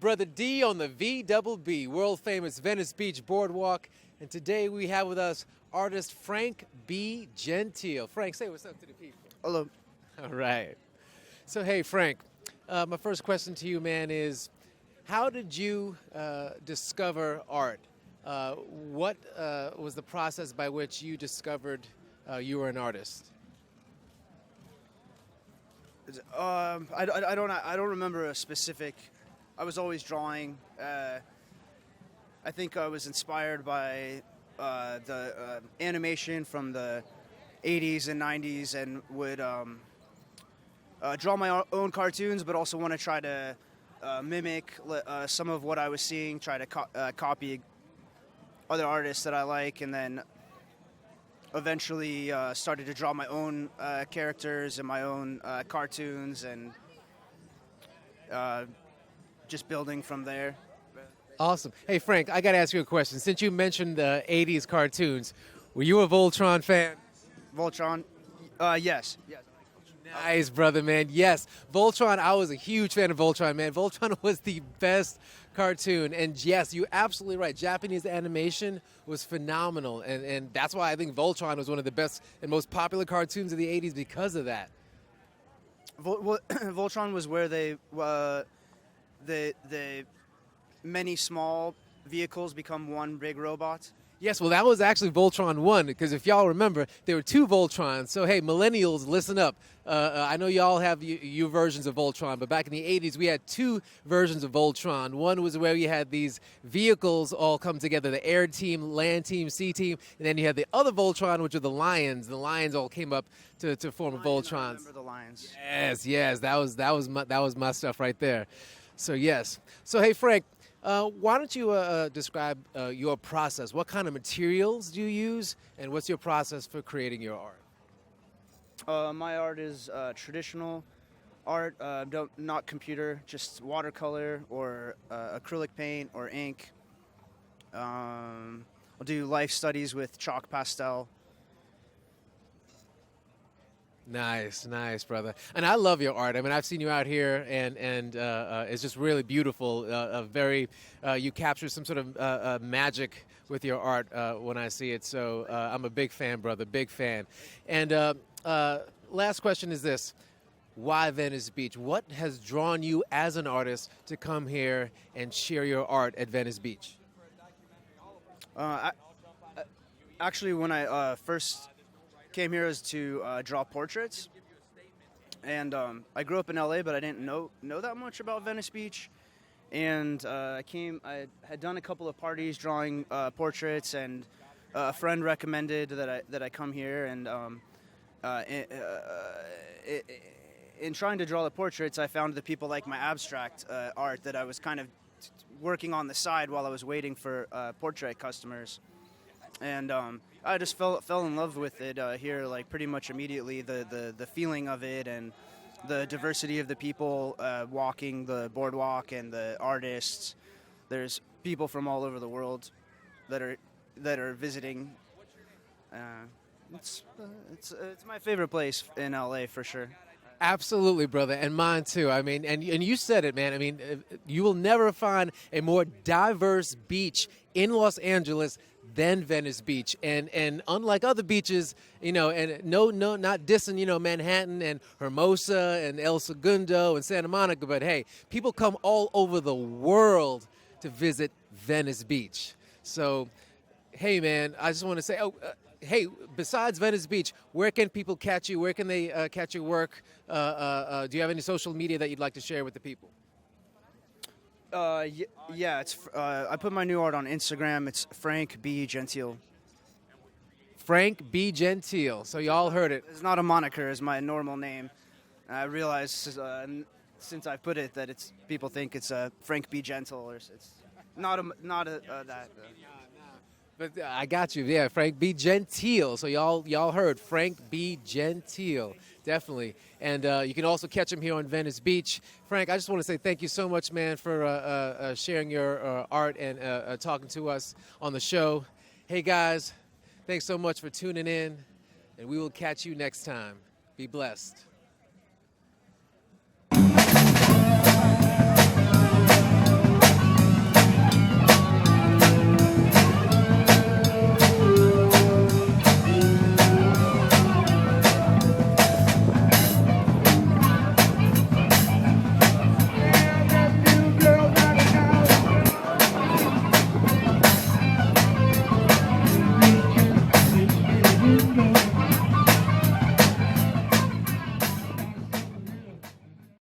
Brother D on the VBB, world-famous Venice Beach Boardwalk. And today we have with us artist Frank B. Gentile. Frank, say what's up to the people. Hello. All right. So, hey, Frank, my first question to you, man, is how did you discover art? What was the process by which you discovered you were an artist? I don't remember a specific. I was always drawing. I think I was inspired by the animation from the 80s and 90s, and would draw my own cartoons, but also want to try to mimic some of what I was seeing, try to copy other artists that I like, and then eventually started to draw my own characters and my own cartoons, and just building from there. Awesome. Hey, Frank, I got to ask you a question. Since you mentioned the 80s cartoons, were you a Voltron fan? Voltron? Yes. Nice, brother, man. Yes, Voltron, I was a huge fan of Voltron, man. Voltron was the best cartoon. And yes, you're absolutely right. Japanese animation was phenomenal. And that's why I think Voltron was one of the best and most popular cartoons of the 80s because of that. Voltron was where the many small vehicles become one big robot. Yes, well, that was actually Voltron 1, because if y'all remember, there were two Voltrons. So, hey, millennials, listen up. I know y'all have your versions of Voltron, but back in the 80s, we had two versions of Voltron. One was where you had these vehicles all come together, the air team, land team, sea team, and then you had the other Voltron, which are the Lions. The Lions all came up to form a Voltron. I remember the Lions. Yes, that was my stuff right there. So, yes. So, hey, Frank, why don't you describe your process? What kind of materials do you use, and what's your process for creating your art? My art is traditional art, not computer, just watercolor or acrylic paint or ink. I'll do life studies with chalk pastel. Nice, brother. And I love your art. I mean, I've seen you out here, and it's just really beautiful. You capture some sort of magic with your art when I see it. So I'm a big fan, brother, big fan. And last question is this. Why Venice Beach? What has drawn you as an artist to come here and share your art at Venice Beach? Actually, when I first came here is to draw portraits, and I grew up in LA, but I didn't know that much about Venice Beach. And I had done a couple of parties drawing portraits, and a friend recommended that I come here. And in trying to draw the portraits, I found that people like my abstract art that I was kind of working on the side while I was waiting for portrait customers. And I just fell in love with it here, like pretty much immediately. The feeling of it, and the diversity of the people walking the boardwalk, and the artists. There's people from all over the world that are visiting. It's my favorite place in LA for sure. Absolutely, brother, and mine too. I mean, and you said it, man. I mean, you will never find a more diverse beach in Los Angeles than Venice Beach. And unlike other beaches, and not dissing, Manhattan and Hermosa and El Segundo and Santa Monica, but hey, people come all over the world to visit Venice Beach. So, hey, man, I just want to say, hey, besides Venice Beach, where can people catch you? Where can they catch your work? Do you have any social media that you'd like to share with the people? Yeah. It's I put my new art on Instagram. It's Frank B. Gentile. Frank B. Gentile. So y'all heard it. It's not a moniker. It's my normal name. I realized since I put it that people think it's Frank B. Gentle, or it's not that. But I got you. Yeah, Frank B. Gentile. So y'all heard Frank B. Gentile. Definitely. And you can also catch him here on Venice Beach. Frank, I just want to say thank you so much, man, for sharing your art and talking to us on the show. Hey, guys, thanks so much for tuning in, and we will catch you next time. Be blessed.